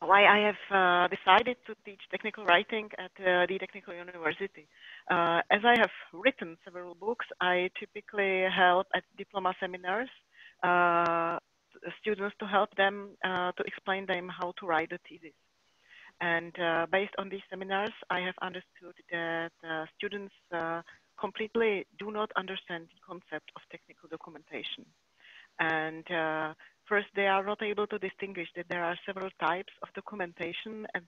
why I have decided to teach technical writing at the Technical University. As I have written several books, I typically help at diploma seminars students to help them to explain them how to write a thesis. And based on these seminars, I have understood that students completely do not understand the concept of technical documentation. And first, they are not able to distinguish that there are several types of documentation, and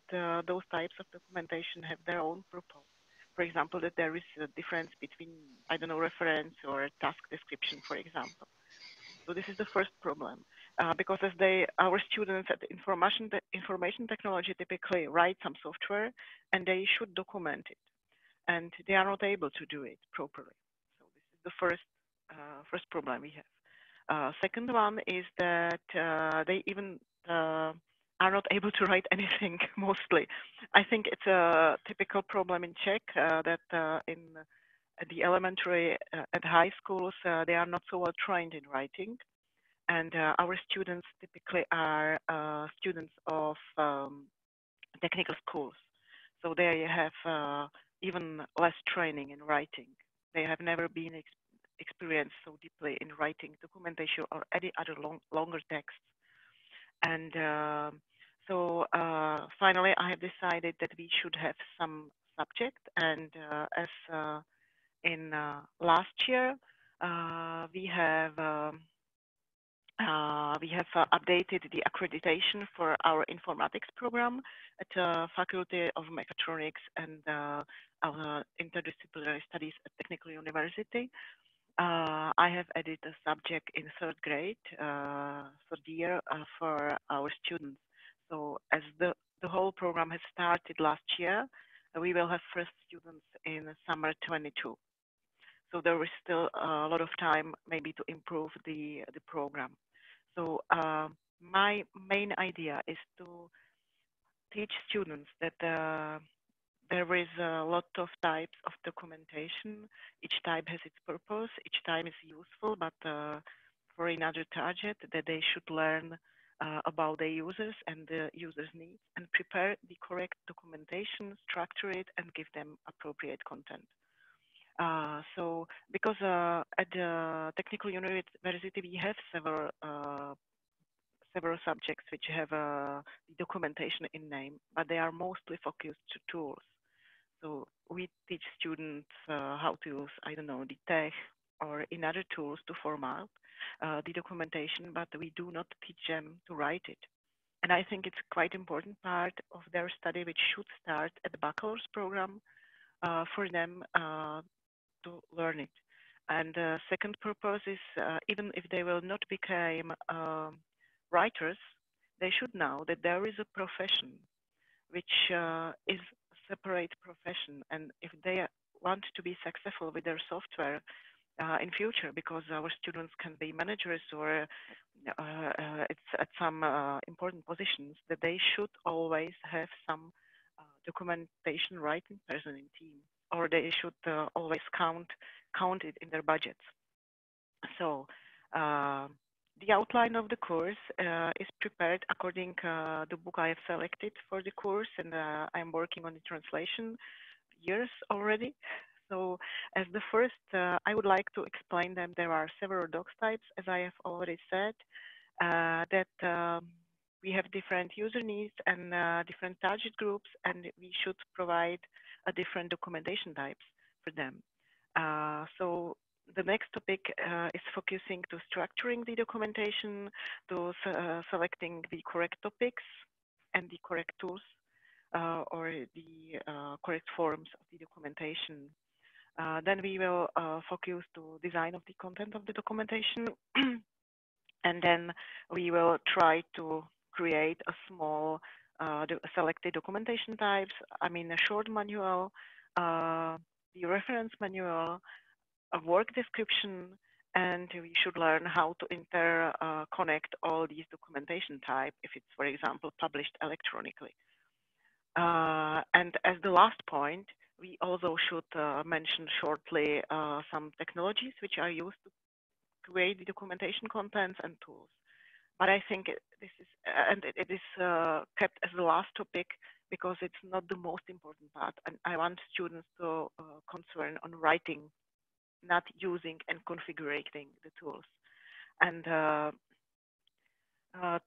those types of documentation have their own purpose. For example, that there is a difference between, I don't know, reference or task description, for example. So this is the first problem, because as our students at information technology typically write some software, and they should document it, and they are not able to do it properly. So this is the first problem we have. Second one is that they even are not able to write anything mostly. I think it's a typical problem in Czech that in the elementary and high schools, they are not so well trained in writing. And our students typically are students of technical schools. So they have even less training in writing. They have never been experienced so deeply in writing documentation or any other longer texts. And so finally, I have decided that we should have some subject. And as in last year, we have updated the accreditation for our informatics program at the Faculty of Mechatronics and Interdisciplinary Studies at Technical University. I have added a subject in third grade for the year for our students. So as the whole program has started last year, we will have first students in summer 22. So there is still a lot of time maybe to improve the program. So my main idea is to teach students that there is a lot of types of documentation. Each type has its purpose. Each type is useful, but for another target, that they should learn about the users and the users' needs and prepare the correct documentation, structure it, and give them appropriate content. So because at the Technical University, we have several subjects which have the documentation in name, but they are mostly focused to tools. So we teach students how to use, I don't know, the tech or in other tools to format the documentation, but we do not teach them to write it. And I think it's quite important part of their study, which should start at the bachelor's program for them to learn it. And the second purpose is even if they will not become writers, they should know that there is a profession which is a separate profession. And if they want to be successful with their software in future, because our students can be managers or it's at some important positions, that they should always have some documentation writing person in team, or they should always count it in their budgets. So the outline of the course is prepared according to the book I have selected for the course, and I'm working on the translation years already. So as the first, I would like to explain them. There are several docs types, as I have already said, that we have different user needs and different target groups, and we should provide a different documentation types for them. So the next topic is focusing to structuring the documentation, to selecting the correct topics and the correct tools or the correct forms of the documentation. Then we will focus to design of the content of the documentation. And then we will try to create a small selected documentation types. I mean, a short manual, the reference manual, a work description, and we should learn how to interconnect all these documentation type if it's, for example, published electronically. And as the last point, we also should mention shortly some technologies which are used to create the documentation contents and tools. but I think this is, and it is kept as the last topic because it's not the most important part. And I want students to concern on writing, not using and configuring the tools. And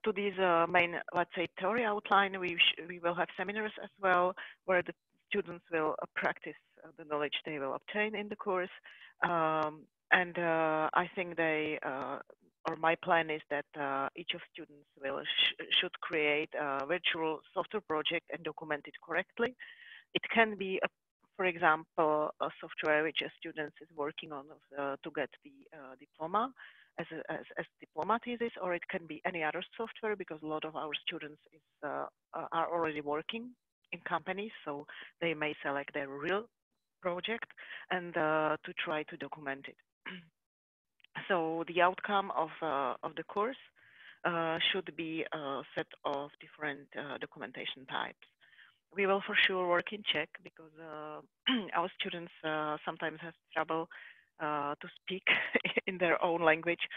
to these main, let's say, theory outline, we will have seminars as well, where the students will practice the knowledge they will obtain in the course. And I think they, or my plan is that each of students should create a virtual software project and document it correctly. It can be, for example, a software which a student is working on to get the diploma as diploma thesis, or it can be any other software because a lot of our students are already working in companies, so they may select their real project and to try to document it. So the outcome of the course should be a set of different documentation types. We will for sure work in Czech because our students sometimes have trouble to speak in their own language.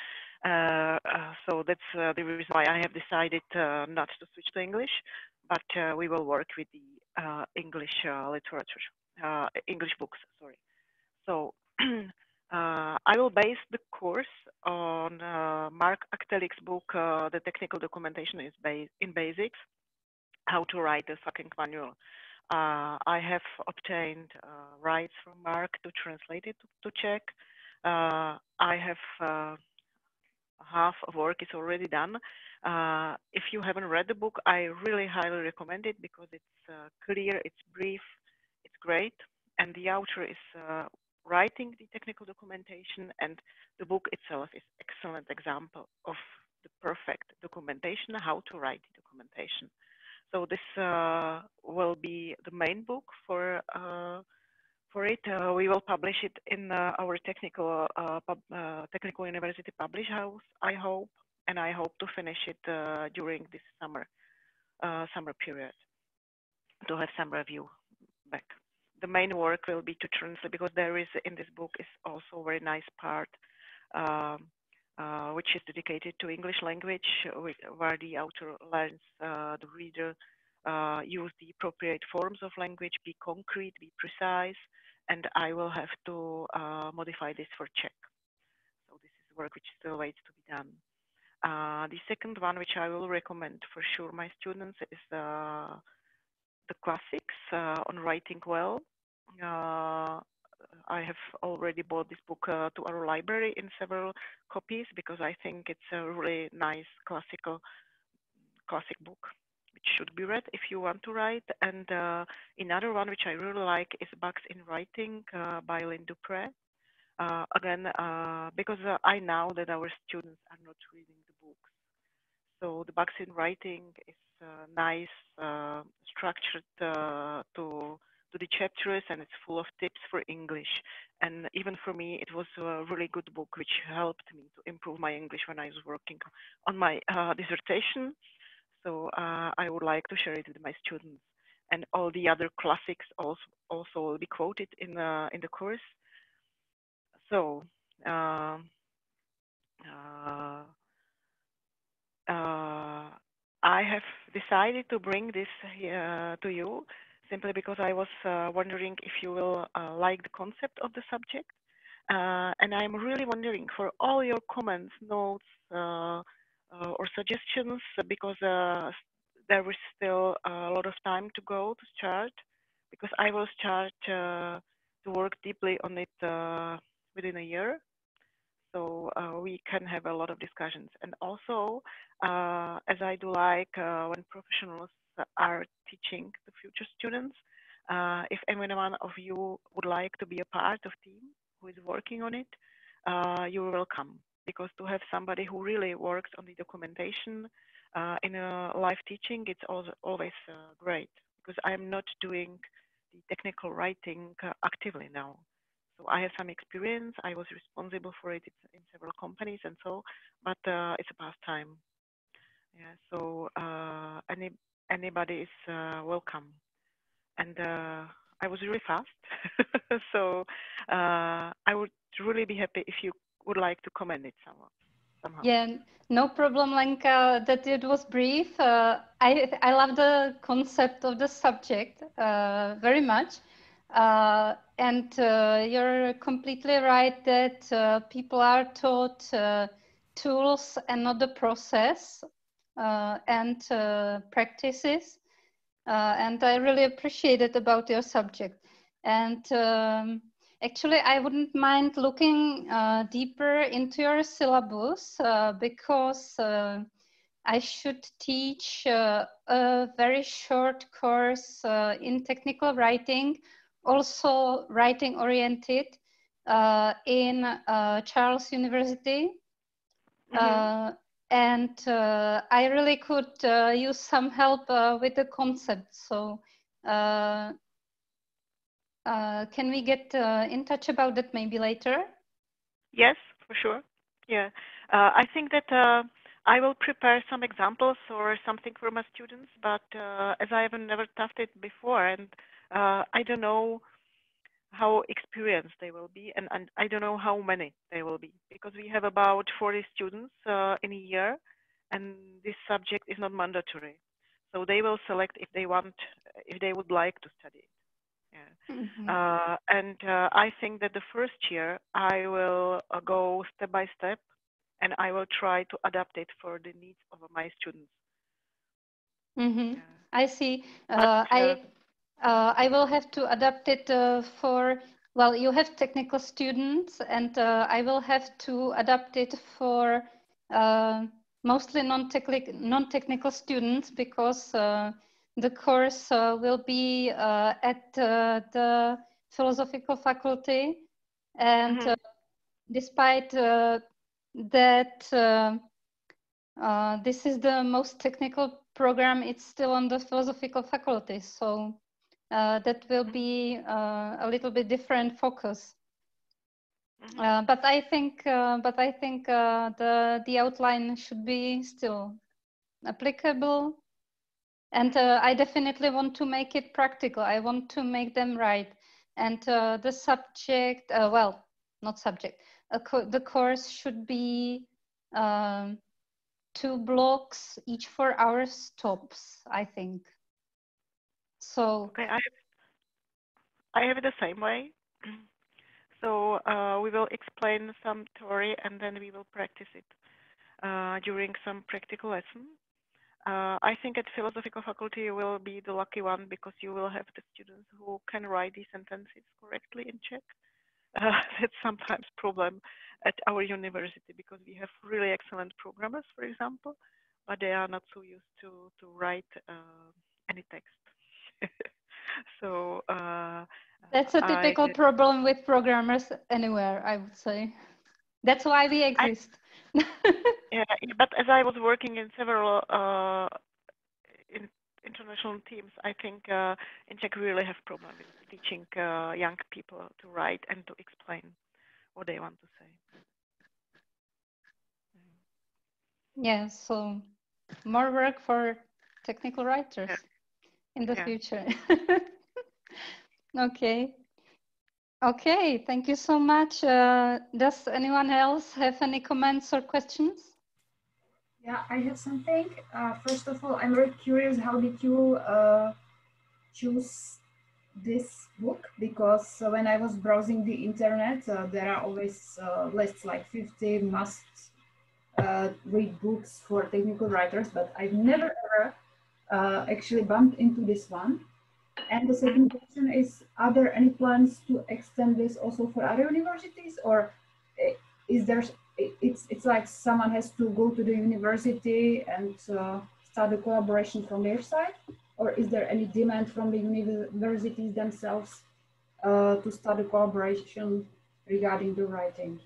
So that's the reason why I have decided not to switch to English, but we will work with the English literature, English books, sorry. So I will base the course on Mark Aktelik's book, The Technical Documentation is in Basics, How to Write a Fucking Manual. I have obtained rights from Mark to translate it to Czech. I have half of work is already done. If you haven't read the book, I really highly recommend it because it's clear, it's brief, it's great, and the author is writing the technical documentation, and the book itself is excellent example of the perfect documentation, how to write the documentation. So this will be the main book for it. We will publish it in our technical university publish house, I hope, and I hope to finish it during this summer period to have some review back. The main work will be to translate because there is in this book is also a very nice part which is dedicated to English language, where the author learns the reader use the appropriate forms of language, be concrete, be precise, and I will have to modify this for Czech. So this is work which still waits to be done. The second one, which I will recommend for sure my students, is the classics on writing well. I have already bought this book to our library in several copies because I think it's a really nice classic book which should be read if you want to write. And another one which I really like is Bugs in Writing by Lynn Dupré. Again, because I know that our students are not reading the books. So the Bugs in Writing is nice, structured to the chapters, and it's full of tips for English. And even for me, it was a really good book which helped me to improve my English when I was working on my dissertation. So I would like to share it with my students. And all the other classics also will be quoted in the course. So I have decided to bring this to you simply because I was wondering if you will like the concept of the subject. And I'm really wondering for all your comments, notes, or suggestions, because there is still a lot of time to go to start, because I will start to work deeply on it within a year. So we can have a lot of discussions. And also, as I do like when professionals are teaching the future students, if anyone of you would like to be a part of team who is working on it, you're welcome. Because to have somebody who really works on the documentation in a live teaching, it's also always great. Because I'm not doing the technical writing actively now. So I have some experience. I was responsible for it in several companies and so, but it's a pastime. Yeah. So anybody is welcome. And I was really fast. So I would really be happy if you would like to comment it somewhat. somehow. Yeah, no problem, Lenka, that it was brief. I love the concept of the subject very much. And you're completely right that people are taught tools and not the process and practices. And I really appreciate it about your subject. And actually, I wouldn't mind looking deeper into your syllabus because I should teach a very short course in technical writing, also writing oriented in Charles University. And I really could use some help with the concept. So can we get in touch about that maybe later? Yes, for sure. Yeah, I think that I will prepare some examples or something for my students, but as I have never taught it before, and I don't know how experienced they will be, and I don't know how many they will be, because we have about 40 students in a year, and this subject is not mandatory. So they will select if they want, if they would like to study it. Yeah. And I think that the first year I will go step by step, and I will try to adapt it for the needs of my students. Yeah. I see. But I will have to adapt it for, well, you have technical students, and I will have to adapt it for mostly non-technical students, because the course will be at the philosophical faculty, and despite that this is the most technical program, it's still on the philosophical faculty, so that will be a little bit different focus. But I think the outline should be still applicable, and I definitely want to make it practical. I want to make them right, and the subject, well, not subject, the course should be 2 blocks, each 4 hours tops, I think. So okay, I have it the same way. So we will explain some theory, and then we will practice it during some practical lesson. I think at philosophical faculty you will be the lucky one, because you will have the students who can write these sentences correctly in Czech. That's sometimes problem at our university, because we have really excellent programmers, for example, but they are not so used to write any text. So that's a typical problem with programmers anywhere, I would say. That's why we exist. Yeah, but as I was working in several in international teams, I think in Czech we really have problem with teaching young people to write and to explain what they want to say. Yeah, so more work for technical writers in the Yeah. future. Okay. Okay, thank you so much. Does anyone else have any comments or questions? Yeah, I have something. First of all, I'm very curious, how did you choose this book? Because when I was browsing the internet, there are always lists like 50 must read books for technical writers, but I've never ever actually bumped into this one. And the second question is, are there any plans to extend this also for other universities, or is there, it's like someone has to go to the university and start a collaboration from their side, or is there any demand from the universities themselves to start a collaboration regarding the writing?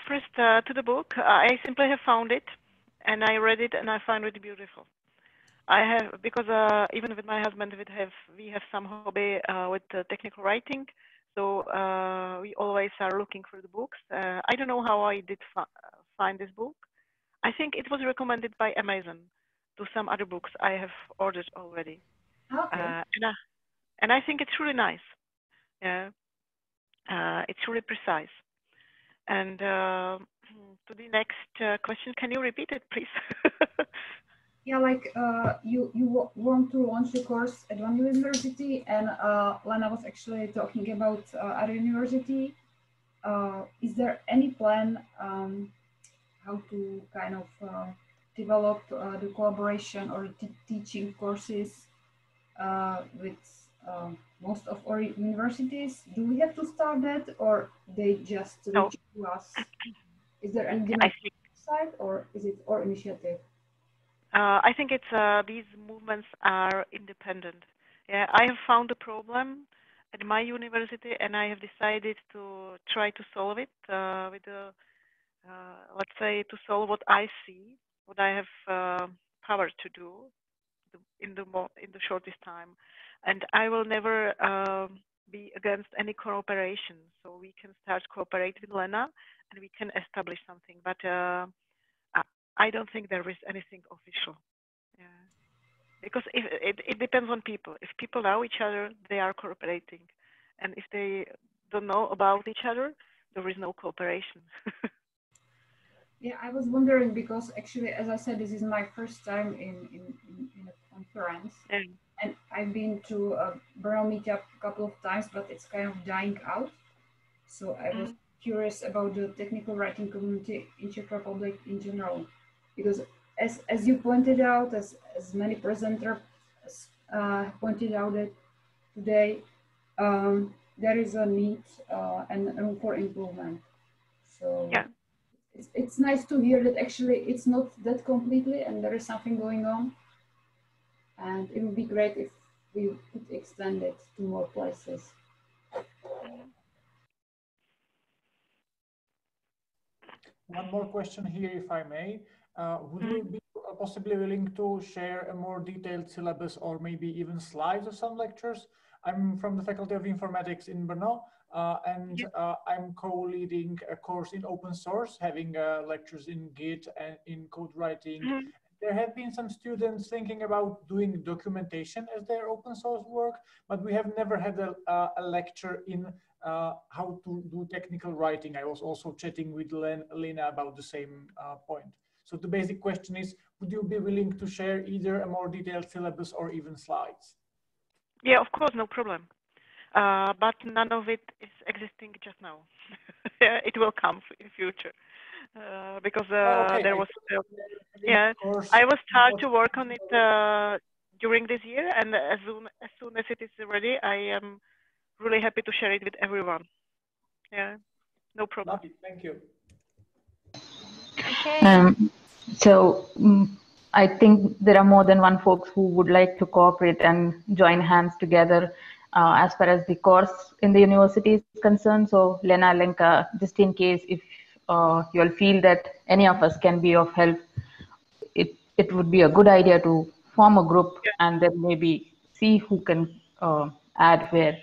First, to the book, I simply have found it, and I read it, and I find it beautiful. I have, because even with my husband, we have some hobby with technical writing, so we always are looking for the books. I don't know how I did find this book. I think it was recommended by Amazon to some other books I have ordered already. Okay. And I think it's really nice. Yeah, it's really precise. And to the next question, can you repeat it, please? Yeah, like you want to launch the course at one university, and Lena was actually talking about other university. Is there any plan how to kind of develop the collaboration or teaching courses with most of our universities? Do we have to start that, or they just reach to us? Is there any side, or is it our initiative? I think it's these movements are independent. Yeah, I have found a problem at my university, and I have decided to try to solve it with the, let's say, to solve what I see, what I have power to do in the shortest time, and I will never be against any cooperation. So we can start cooperate with Lena, and we can establish something. But I don't think there is anything official. Yeah. Because if, it depends on people. If people know each other, they are cooperating. And if they don't know about each other, there is no cooperation. Yeah, I was wondering because actually, as I said, this is my first time in a conference. And I've been to a Brno meetup a couple of times, but it's kind of dying out. So I was curious about the technical writing community in Czech Republic in general. Because as you pointed out, as many presenters pointed out that today, there is a need and room for improvement. So yeah, it's nice to hear that actually it's not that completely and there is something going on. And it would be great if we could extend it to more places. One more question here, if I may. Would you be possibly willing to share a more detailed syllabus or maybe even slides of some lectures? I'm from the Faculty of Informatics in Brno, and I'm co-leading a course in open source, having lectures in Git and in code writing. There have been some students thinking about doing documentation as their open source work, but we have never had a lecture in how to do technical writing. I was also chatting with Lena about the same point. So the basic question is, would you be willing to share either a more detailed syllabus or even slides? Yeah, of course, no problem. But none of it is existing just now. It will come in future. Because okay. there was, yeah, I will start to work on it during this year, and as soon as it is ready, I am really happy to share it with everyone. Yeah, no problem. Lovely. Thank you. Okay. So I think there are more than one folks who would like to cooperate and join hands together as far as the course in the university is concerned. So Lena, Lenka, just in case if you all feel that any of us can be of help, it would be a good idea to form a group and then maybe see who can add where.